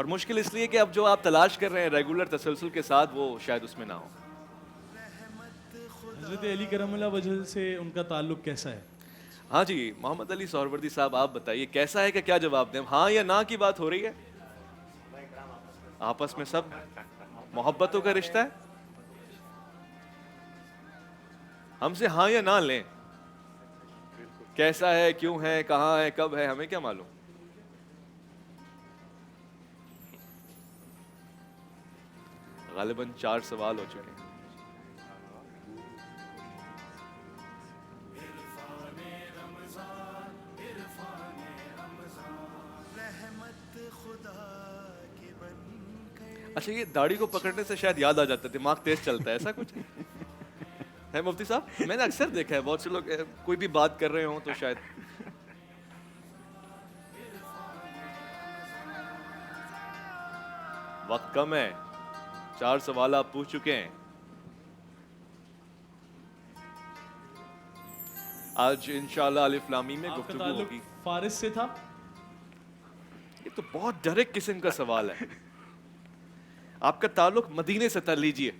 اور مشکل اس لیے کہ اب جو آپ تلاش کر رہے ہیں ریگولر تسلسل کے ساتھ وہ شاید اس میں نہ ہو. حضرت علی کرم اللہ وجہ سے ان کا تعلق کیسا ہے؟ ہاں جی محمد علی سہروردی صاحب آپ بتائیے کیسا ہے کہ کیا جواب دیں؟ ہاں یا نہ کی بات ہو رہی ہے؟ آپس میں سب محبتوں کا رشتہ ہے. ہم سے ہاں یا نہ لیں. کیسا ہے، کیوں ہے، کہاں ہے، کب ہے، ہمیں کیا معلوم. غالباً 4 سوال ہو چکے ہیں. اچھا یہ داڑھی کو پکڑنے سے شاید یاد آ جاتا ہے، دماغ تیز چلتا ہے، ایسا کچھ ہے مفتی صاحب؟ میں نے اکثر دیکھا ہے بہت سے لوگ کوئی بھی بات کر رہے ہوں تو شاید. وقت کم ہے، 4 سوال آپ پوچھ چکے ہیں. آج انشاءاللہ الف لام میم میں آپ کا گفتگو تعلق ہوگی. فارس سے تھا؟ یہ تو بہت ڈائریکٹ قسم کا سوال ہے. آپ کا تعلق مدینے سے تھا. لیجئے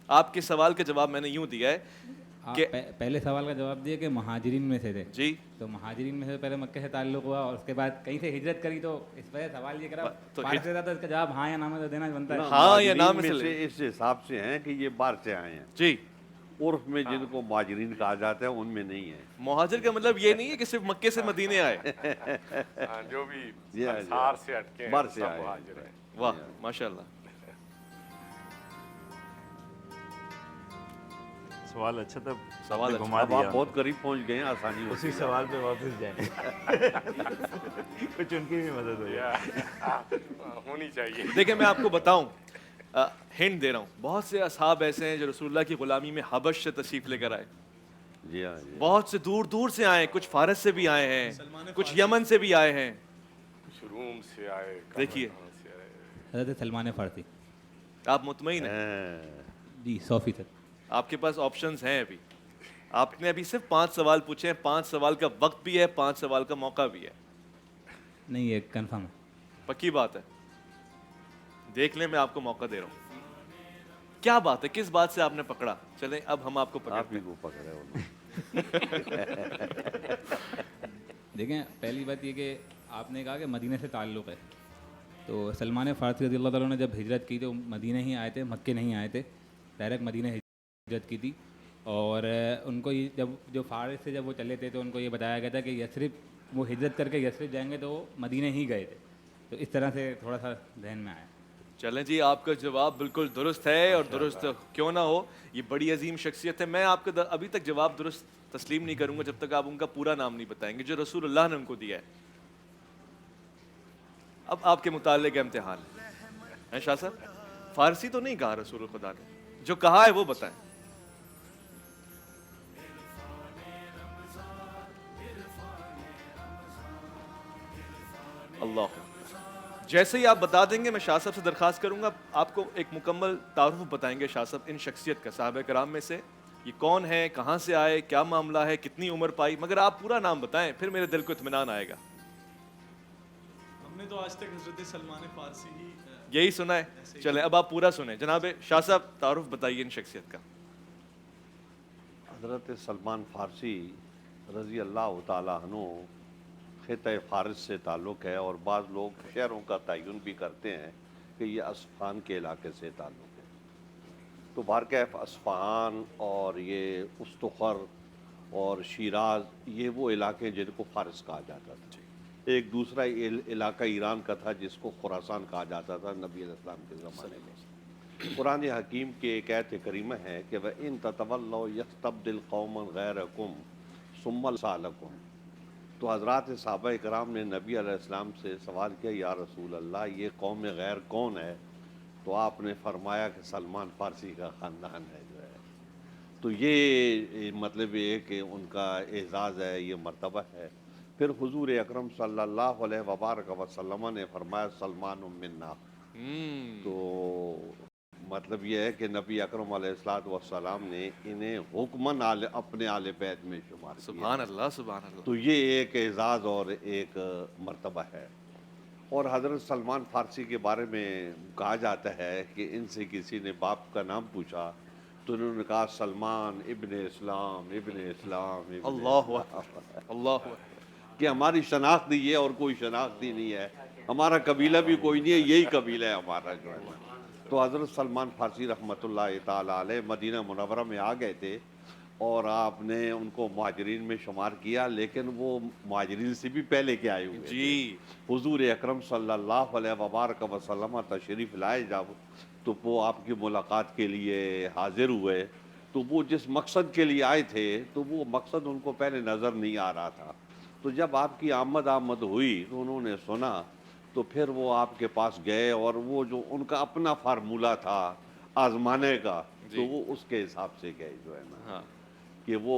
آپ کے سوال کا جواب میں نے یوں دیا ہے آپ کہ پہلے سوال کا جواب دیا کہ مہاجرین میں سے تھے. جی تو مہاجرین میں سے پہلے مکہ سے تعلق ہوا اور اس کے بعد کہیں سے ہجرت کری، تو اس وجہ سوال یہ کرا تو فارس سے تھا تو اس کا جواب ہاں یا نہ میں تو دینا بنتا ہے. ہاں یا نہ مہاجرین میں سے سے اس حساب سے ہیں کہ یہ باہر سے آئے ہیں. جی عرف میں جن کو مہاجرین کہا جاتا ہے ان میں نہیں ہے. مہاجر کا مطلب یہ نہیں ہے کہ صرف مکے سے مدینے آئے. جو بھی جی ہاں، انصار سے ہٹ کے باہر سے سب آئے ہیں. مہاجر ہیں. واہ ماشاءاللہ. سوال اچھا تھا، سوال آپ نے اچھا. گھما اب دیا. آپ بہت قریب پہنچ گئے ہیں، آسانی ہوتی اسی ہے. سوال پہ واپس جائیں کچھ ان کی بھی مدد ہو جائے. ہونی چاہیے. دیکھیں میں آپ کو بتاؤں، ہنٹ دے رہا ہوں، بہت سے اصحاب ایسے ہیں جو رسول اللہ کی غلامی میں حبش سے تشریف لے کر آئے. جی ہاں جی. بہت سے دور دور سے آئے، کچھ فارس سے بھی آئے ہیں، سلمان کچھ فارسی. یمن سے بھی آئے ہیں. روم سے آئے، دیکھیے. کہاں سے آئے. حضرت سلمان فارسی. آپ مطمئن ہیں؟ جی 100%. آپ کے پاس آپشنز ہیں ابھی. آپ نے ابھی صرف 5 سوال پوچھے ہیں. 5 سوال کا وقت بھی ہے، 5 سوال کا موقع بھی ہے. نہیں یہ کنفرم ہے. پکی بات ہے. دیکھ لیں میں آپ کو موقع دے رہا ہوں. کیا بات ہے، کس بات سے آپ نے پکڑا؟ چلیں اب ہم آپ کو آپ پکڑتے ہی ہیں. کو پکڑے انہوں. دیکھیں پہلی بات یہ کہ آپ نے کہا کہ مدینہ سے تعلق ہے، تو سلمان فارسی رضی اللہ تعالیٰ نے جب ہجرت کی تو مدینہ ہی آئے تھے، مکے نہیں آئے تھے، ڈائریکٹ مدینہ ہجرت کی تھی. اور ان کو یہ جو فارس سے جب وہ چلے تھے تو ان کو یہ بتایا گیا تھا کہ یثرب وہ ہجرت کر کے یثرب جائیں گے تو وہ مدینہ ہی گئے تھے. تو اس طرح سے تھوڑا سا ذہن میں آیا. چلیں جی آپ کا جواب بالکل درست ہے، اور درست کیوں نہ ہو، یہ بڑی عظیم شخصیت ہے. میں آپ کا ابھی تک جواب درست تسلیم نہیں کروں گا جب تک آپ ان کا پورا نام نہیں بتائیں گے جو رسول اللہ نے ان کو دیا ہے. اب آپ کے متعلق امتحان ہے شاہ صاحب. فارسی تو نہیں کہا رسول خدا نے، جو کہا ہے وہ بتائیں. اللہ جیسے ہی آپ بتا دیں گے میں شاہ صاحب سے درخواست کروں گا آپ کو ایک مکمل تعارف بتائیں گے شاہ صاحب ان شخصیت کا، صحابہ کرام میں سے یہ کون ہے، کہاں سے آئے، کیا معاملہ ہے، کتنی عمر پائی. مگر آپ پورا نام بتائیں پھر میرے دل کو اطمینان آئے گا. ہم نے تو آج تک حضرت سلمان فارسی ہی یہی سنا ہے. چلیں اب آپ پورا سنیں. جناب شاہ صاحب تعارف بتائیے ان شخصیت کا. حضرت سلمان فارسی رضی اللہ تعالیٰ عنہ خطہ فارس سے تعلق ہے، اور بعض لوگ شہروں کا تعین بھی کرتے ہیں کہ یہ اصفہان کے علاقے سے تعلق ہے. تو بہرکیف اصفہان اور یہ استخر اور شیراز یہ وہ علاقے جن کو فارس کہا جاتا تھا. ایک دوسرا علاقہ ایران کا تھا جس کو خراسان کہا جاتا تھا نبی علیہ السلام کے زمانے میں. قرآن حکیم کی ایک آیت کریمہ ہے کہ وَإِن تَتَوَلَّوْا يَسْتَبْدِلْ قَوْمًا غَيْرَكُمْ ثُمَّ لَيَسْأَلْكُمْ. تو حضرات صحابہ کرام نے نبی علیہ السلام سے سوال کیا یا رسول اللہ یہ قوم غیر کون ہے؟ تو آپ نے فرمایا کہ سلمان فارسی کا خاندان ہے جو ہے. تو یہ مطلب یہ ہے کہ ان کا اعزاز ہے، یہ مرتبہ ہے. پھر حضور اکرم صلی اللہ علیہ وبارک وسلم نے فرمایا سلمان منا. تو مطلب یہ ہے کہ نبی اکرم علیہ السلام نے انہیں حکماً اپنے آل بیت میں شمار کیا. سبحان اللہ سبحان اللہ. تو یہ ایک اعزاز اور ایک مرتبہ ہے. اور حضرت سلمان فارسی کے بارے میں کہا جاتا ہے کہ ان سے کسی نے باپ کا نام پوچھا تو انہوں نے کہا سلمان ابن اسلام ابن اسلام ابن اللہ اسلام۔ اکبر، اللہ اکبر۔ کہ ہماری شناخت ہی ہے اور کوئی شناخت ہی نہیں ہے، ہمارا قبیلہ بھی کوئی نہیں ہے، یہی قبیلہ ہے ہمارا جو ہے نا۔ تو حضرت سلمان فارسی رحمۃ اللہ تعالیٰ علیہ مدینہ منورہ میں آ گئے تھے اور آپ نے ان کو مہاجرین میں شمار کیا، لیکن وہ مہاجرین سے بھی پہلے کے آئے ہوئے تھے۔ جی حضور اکرم صلی اللہ علیہ وبارک وسلم تشریف لائے جب تو وہ آپ کی ملاقات کے لیے حاضر ہوئے، تو وہ جس مقصد کے لیے آئے تھے تو وہ مقصد ان کو پہلے نظر نہیں آ رہا تھا۔ تو جب آپ کی آمد ہوئی تو انہوں نے سنا تو پھر وہ آپ کے پاس گئے اور وہ جو ان کا اپنا فارمولہ تھا آزمانے کا تو وہ اس کے حساب سے گئے جو ہے نا، ہاں کہ وہ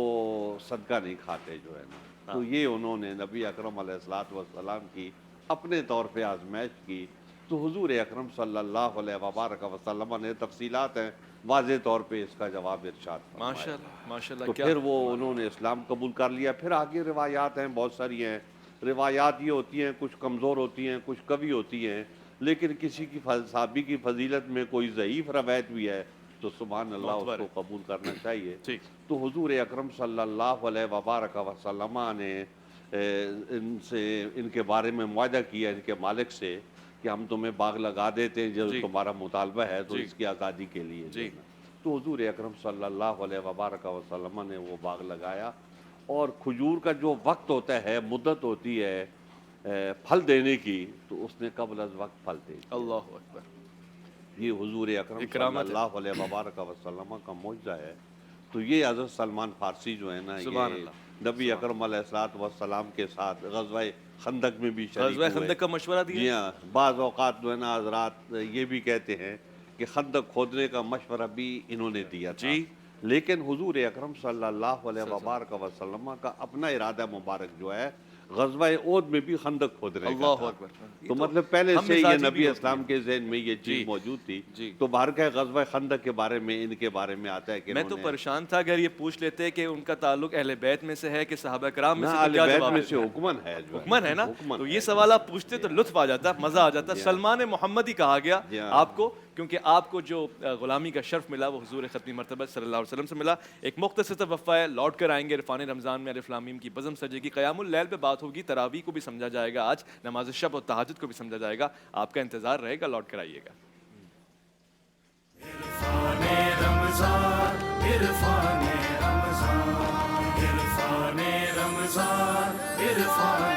صدقہ نہیں کھاتے جو ہے نا۔ تو یہ انہوں نے نبی اکرم علیہ الصلوۃ والسلام کی اپنے طور پہ آزمائش کی، تو حضور اکرم صلی اللہ علیہ وبارک وسلم نے تفصیلات ہیں واضح طور پہ اس کا جواب ارشاد فرمایا۔ ماشاء اللہ ماشاء تو اللہ، کیا پھر وہ انہوں نے اسلام قبول کر لیا۔ پھر آگے روایات ہیں، بہت ساری ہیں روایات، یہ ہوتی ہیں کچھ کمزور ہوتی ہیں کچھ قوی ہوتی ہیں، لیکن کسی کی صحابی کی فضیلت میں کوئی ضعیف روایت بھی ہے تو سبحان اللہ اس کو قبول کرنا چاہیے۔ ٹھیک۔ تو حضور اکرم صلی اللہ علیہ وبارک وسلم نے ان کے بارے میں معاہدہ کیا ان کے مالک سے کہ ہم تمہیں باغ لگا دیتے ہیں جو تمہارا مطالبہ ہے تو اس کی آزادی کے لیے۔ جی۔ تو حضور اکرم صلی اللہ علیہ وبارک وسلم نے وہ باغ لگایا، اور کھجور کا جو وقت ہوتا ہے، مدت ہوتی ہے پھل دینے کی، تو اس نے قبل از وقت پھل دے دیا۔ اللہ اکبر۔ یہ حضور اکرم صلی اکرامت ہے۔ اللہ علیہ وبارک وسلم کا معجزہ ہے۔ تو یہ حضرت سلمان فارسی جو ہے نا، سبحان یہ اللہ، نبی اکرم علیہ الصلوۃ والسلام کے ساتھ غزوہ خندق میں بھی شریک غزوہ ہوئے۔ خندق کا مشورہ جی دیا؟ ہاں، بعض اوقات جو ہے نا حضرات یہ بھی کہتے ہیں کہ خندق کھودنے کا مشورہ بھی انہوں نے دیا تھا، جی۔ لیکن حضور اکرم صلی اللہ علیہ وبارک وسلم کا اپنا ارادہ مبارک جو ہے غزوہ احد میں بھی خندق کھودنے کا اللہ تھا۔ اکبر۔ تو مطلب پہلے ہم سے یہ مزاجی بھی نبی ہوتی اسلام ہیں۔ کے ذہن میں یہ جی۔ چیز موجود تھی۔ جی۔ تو باہر کا غزوہ خندق کے بارے میں ان کے بارے میں آتا ہے کہ میں تو انہوں نے پریشان تھا اگر یہ پوچھ لیتے کہ ان کا تعلق اہل بیت میں سے ہے کہ صحابہ کرام میں نہ سے، تو اہل کیا بیت جواب میں دیتے؟ سے حکمن ہے جو حکمن ہے نا، حکمن تو ہے۔ یہ سوال آپ پوچھتے تو لطف آ جاتا، مزہ آ جاتا۔ سلمان محمد ہی کہا گیا جی ہاں۔ آپ کو، کیونکہ آپ کو جو غلامی کا شرف ملا وہ حضور ختمی مرتبہ صلی اللہ علیہ وسلم سے ملا۔ ایک مختصر سا وقفہ ہے، لوٹ کر آئیں گے عرفان رمضان میں الف لام میم کی بزم سجے گی، قیام اللیل پہ بات ہوگی، تراویح کو بھی سمجھا جائے گا، آج نماز شب اور تہجد کو بھی سمجھا جائے گا۔ آپ کا انتظار رہے گا، لوٹ کر آئیے گا۔ عرفان رمضان عرفان رمضان عرفان رمضان عرفان